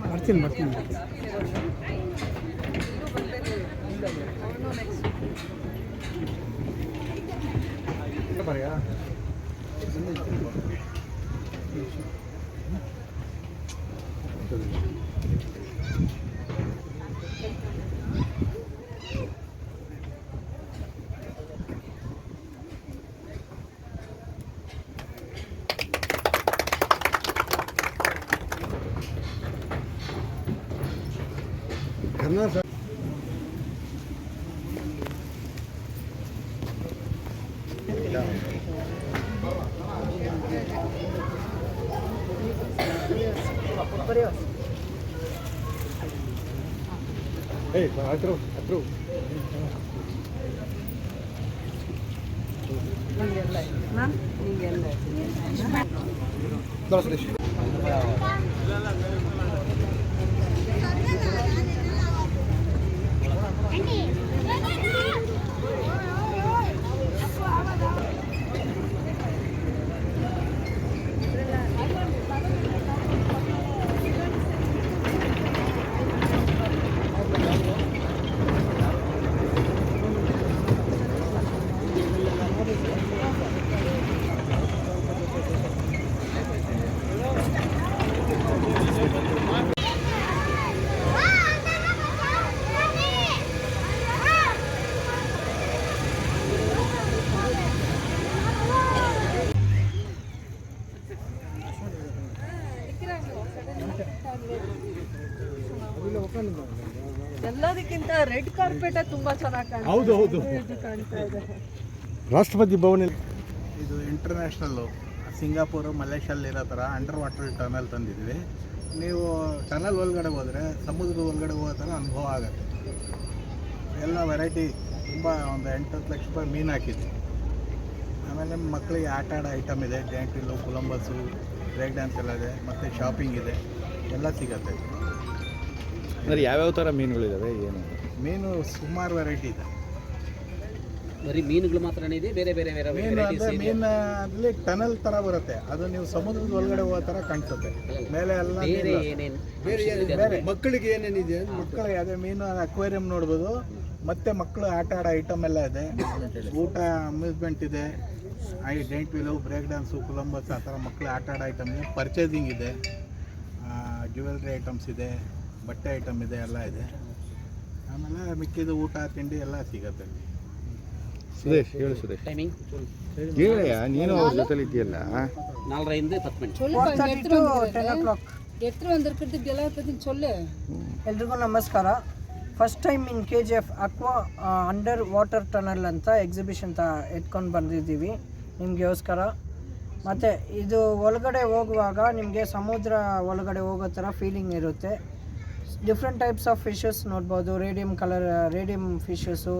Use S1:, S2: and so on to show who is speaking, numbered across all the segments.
S1: ಬರ್ತೀನಿ ಬರೆಯಾ करना sir Hey, atro.
S2: Ma'am, ಎಲ್ಲದಕ್ಕಿಂತ ರೆಡ್ ಕಾರ್ಪೆಟ್ ತುಂಬಾ ಚೆನ್ನಾಗಿ ಕಾಣ್ತಾ ಇದೆ.
S1: ರಾಷ್ಟ್ರಪತಿ ಭವನ
S3: ಇದು ಇಂಟರ್ನ್ಯಾಷನಲ್ಲು ಸಿಂಗಾಪುರು ಮಲೇಷ್ಯಲ್ಲಿ ಥರ ಅಂಡರ್ ವಾಟರ್ ಟನಲ್ ತಂದಿದ್ವಿ. ನೀವು ಟನಲ್ ಒಳಗಡೆ ಹೋದರೆ ಸಮುದ್ರದ ಒಳಗಡೆ ಹೋಗೋ ಥರ ಅನುಭವ ಆಗುತ್ತೆ. ಎಲ್ಲ ವೆರೈಟಿ ತುಂಬ ಒಂದು 8-10 ಲಕ್ಷ ರೂಪಾಯಿ ಮೀನು ಹಾಕಿದ್ವಿ. ಆಮೇಲೆ ಮಕ್ಕಳಿಗೆ ಆಟ ಆಡೋ ಐಟಮ್ ಇದೆ, giant wheel, Columbus, break dance ಎಲ್ಲ ಇದೆ, ಮತ್ತು ಶಾಪಿಂಗ್ ಇದೆ, ಎಲ್ಲ ಸಿಗತ್ತೆ.
S1: ಅಂದರೆ ಯಾವ್ಯಾವ ಥರ ಮೀನುಗಳಿದ್ದಾವೆ? ಏನು
S3: ಮೀನು ಸುಮಾರು ವೆರೈಟಿ ಇದೆ.
S4: ಬರೀ ಮೀನುಗಳು ಮಾತ್ರನೇ ಇದೆ, ಬೇರೆ ಬೇರೆ ಬೇರೆ
S3: ಮೀನು ಅಂದರೆ ಮೀನಲ್ಲಿ ಟನಲ್ ಥರ ಬರುತ್ತೆ, ಅದು ನೀವು ಸಮುದ್ರದ ಒಳಗಡೆ ಹೋಗೋ ಥರ ಕಾಣಿಸುತ್ತೆ. ಮೇಲೆ ಎಲ್ಲ
S4: ಬೇರೆ ಏನೇನು
S3: ಬೇರೆ
S1: ಮಕ್ಕಳಿಗೆ ಏನೇನಿದೆ?
S3: ಮಕ್ಕಳಿಗೆ ಅದೇ ಮೀನು ಅಕ್ವೇರಿಯಂ ನೋಡ್ಬೋದು, ಮತ್ತು ಮಕ್ಕಳು ಆಟ ಆಡೋ ಐಟಮ್ ಎಲ್ಲ ಇದೆ, ಊಟ ಅಮ್ಯೂಸ್ಮೆಂಟ್ ಇದೆ, giant wheel, break dance, Columbus, ಆ ಥರ ಮಕ್ಕಳು ಆಟ ಆಡೋ ಐಟಮ್ ಇದೆ, ಪರ್ಚೇಸಿಂಗ್ ಇದೆ, ಜ್ಯುವೆಲ್ರಿ ಐಟಮ್ಸ್ ಇದೆ, ಬಟ್ಟೆ ಐಟಮ್ ಇದೆ, ಎಲ್ಲ ಇದೆ. ಆಮೇಲೆ ಮಿಕ್ಕಿದ ಊಟ ತಿಂಡಿ ಎಲ್ಲ ಸಿಗತ್ತೆ.
S1: ಸುರೇಶ್ ಹೇಳು. ಸುರೇಶ್
S4: ಟೈಮಿಂಗ್
S1: ಹೇಳಯ್ಯ, ನೀನು ಅವ್ರ ಜೊತೆಲಿ ಇದೆಯಲ್ಲ.
S4: 4ರಿಂದ 10 ಮಿನಿಟ್.
S2: ಎಲ್ರಿಗೂ ನಮಸ್ಕಾರ. First time in KGF aqua under water tunnel ಅಂತ ಎಕ್ಸಿಬಿಷನ್ ಎತ್ಕೊಂಡು ಬಂದಿದ್ದೀವಿ ನಿಮಗೋಸ್ಕರ. ಮತ್ತು ಇದು ಒಳಗಡೆ ಹೋಗುವಾಗ ನಿಮಗೆ ಸಮುದ್ರ ಒಳಗಡೆ ಹೋಗೋ ಥರ ಫೀಲಿಂಗ್ ಇರುತ್ತೆ. ಡಿಫ್ರೆಂಟ್ ಟೈಪ್ಸ್ ಆಫ್ ಫಿಶಸ್ ನೋಡ್ಬೋದು, radium fishes,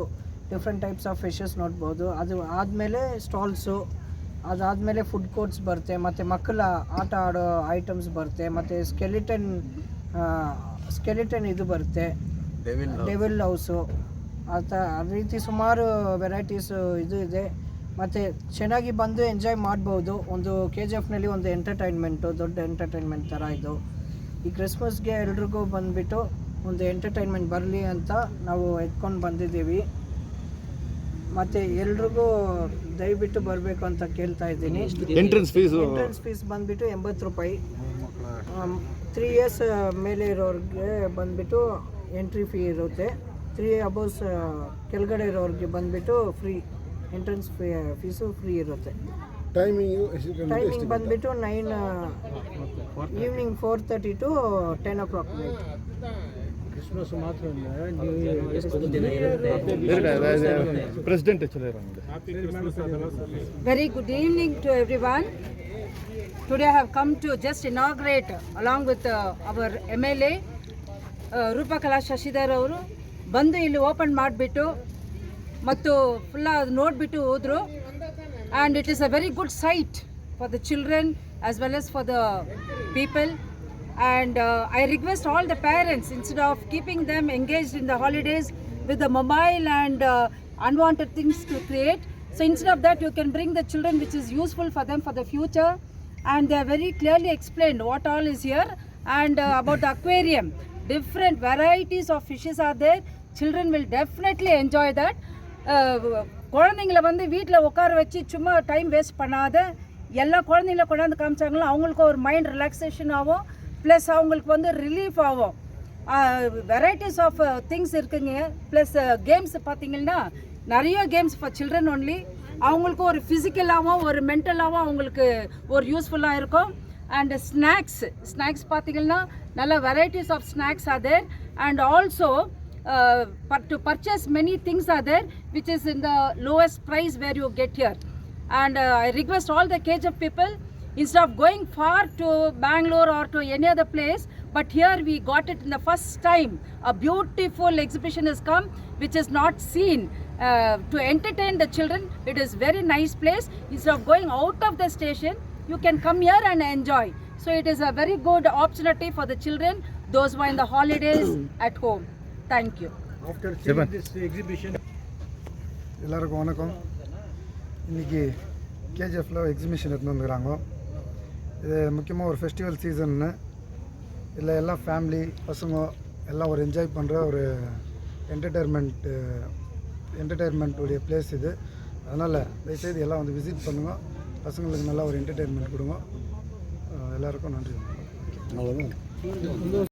S2: different types of fishes ನೋಡ್ಬೋದು. ಅದು ಆದಮೇಲೆ ಸ್ಟಾಲ್ಸು, ಅದಾದಮೇಲೆ ಫುಡ್ ಕೋರ್ಟ್ಸ್ ಬರುತ್ತೆ, ಮತ್ತು ಮಕ್ಕಳ ಆಟ ಆಡೋ ಐಟಮ್ಸ್ ಬರುತ್ತೆ, ಮತ್ತು ಸ್ಕೆಲಿಟನ್ ಇದು ಬರುತ್ತೆ, ಡೆವಿಲ್ ಹೌಸು, ಆ ರೀತಿ ಸುಮಾರು ವೆರೈಟೀಸು ಇದು ಇದೆ. ಮತ್ತು ಚೆನ್ನಾಗಿ ಬಂದು ಎಂಜಾಯ್ ಮಾಡ್ಬೋದು. ಒಂದು KGFನಲ್ಲಿ ಒಂದು ದೊಡ್ಡ ಎಂಟರ್ಟೈನ್ಮೆಂಟ್ ಥರ ಇದು. ಈ ಕ್ರಿಸ್ಮಸ್ಗೆ ಎಲ್ರಿಗೂ ಬಂದುಬಿಟ್ಟು ಒಂದು ಎಂಟರ್ಟೈನ್ಮೆಂಟ್ ಬರಲಿ ಅಂತ ನಾವು ಎತ್ಕೊಂಡು ಬಂದಿದ್ದೀವಿ. ಮತ್ತು ಎಲ್ರಿಗೂ ದಯವಿಟ್ಟು ಬರಬೇಕು ಅಂತ ಕೇಳ್ತಾ ಇದ್ದೀನಿ. ಎಂಟ್ರೆನ್ಸ್ ಫೀಸ್ ಬಂದುಬಿಟ್ಟು 80 ರೂಪಾಯಿ. 3 ಇಯರ್ಸ್ ಮೇಲೆ ಇರೋರಿಗೆ ಬಂದುಬಿಟ್ಟು ಎಂಟ್ರಿ ಫೀ ಇರುತ್ತೆ. 3 ಅಬೋವ್ಸ್ ಕೆಳಗಡೆ ಇರೋರಿಗೆ ಬಂದುಬಿಟ್ಟು ಫ್ರೀ, ಎಂಟ್ರೆನ್ಸ್ ಫೀಸು ಫ್ರೀ ಇರುತ್ತೆ. ಟೈಮಿಂಗ್ ಬಂದುಬಿಟ್ಟು 9 evening 4:30 to 10 o'clock night.
S1: Christmas ಮಾತ್ರ president.
S5: Very good evening to everyone. Today I have come to just inaugurate along with our MLA Roopakala Shashidhar ಅವರು ಬಂದು ಇಲ್ಲಿ ಓಪನ್ ಮಾಡಿಬಿಟ್ಟು ಮತ್ತು ಫುಲ್ಲ ಅದು ನೋಡಿಬಿಟ್ಟು ಹೋದರು. And it is a very good site for the children as well as for the people. And I request all the parents, instead of keeping them engaged in the holidays with the mobile and unwanted things to create, so instead of that you can bring the children which is useful for them for the future. and they are very clearly explained what all is here, and about the aquarium. Different varieties of fishes are there. Children will definitely enjoy that. குழந்தைங்களை வந்து வீட்டில் உட்கார வச்சு சும்மா time waste பண்ணாத எல்லா குழந்தைங்கள கொண்டாந்து காமிச்சாங்களோ அவங்களுக்கு ஒரு மைண்ட் ரிலாக்ஸேஷன் ஆகும், ப்ளஸ் அவங்களுக்கு வந்து ரிலீஃப் ஆகும். வெரைட்டிஸ் ஆஃப் திங்ஸ் இருக்குங்க. ப்ளஸ் கேம்ஸ் பார்த்தீங்கன்னா நிறைய கேம்ஸ் ஃபார் சில்ட்ரன் ஒன்லி. அவங்களுக்கு ஒரு ஃபிசிக்கலாகவும் ஒரு மென்டலாகவும் அவங்களுக்கு ஒரு யூஸ்ஃபுல்லாக இருக்கும். அண்ட் ஸ்நாக்ஸ் பார்த்தீங்கன்னா நல்ல varieties of snacks are there. And also to purchase many things are there which is in the lowest price where you get here. And I request all the KGF people, instead of going far to Bangalore or to any other place, but here we got it in the first time. A beautiful exhibition has come which is not seen. To entertain the children, it is very nice place. Instead of going out of the station, you can come here and enjoy. So it is a very good opportunity for the children, those who are in the holidays at home. Thank you.
S3: After seeing this exhibition,
S6: எல்லாருக்கும் வணக்கம். இன்றைக்கி கேஜிஎஃப்பில் exhibition எடுத்துன்னு வந்துக்கிறாங்க. இது முக்கியமாக ஒரு festival சீசன்னு. இதில் எல்லாம் family பசங்க எல்லாம் ஒரு என்ஜாய் பண்ணுற ஒரு என்டர்டெயின்மெண்ட்டுடைய பிளேஸ் இது. அதனால் தயவுசெய்து எல்லாம் வந்து விசிட் பண்ணுங்க. பசங்களுக்கு நல்லா ஒரு என்டர்டெயின்மெண்ட் கொடுங்க. எல்லாருக்கும் நன்றி.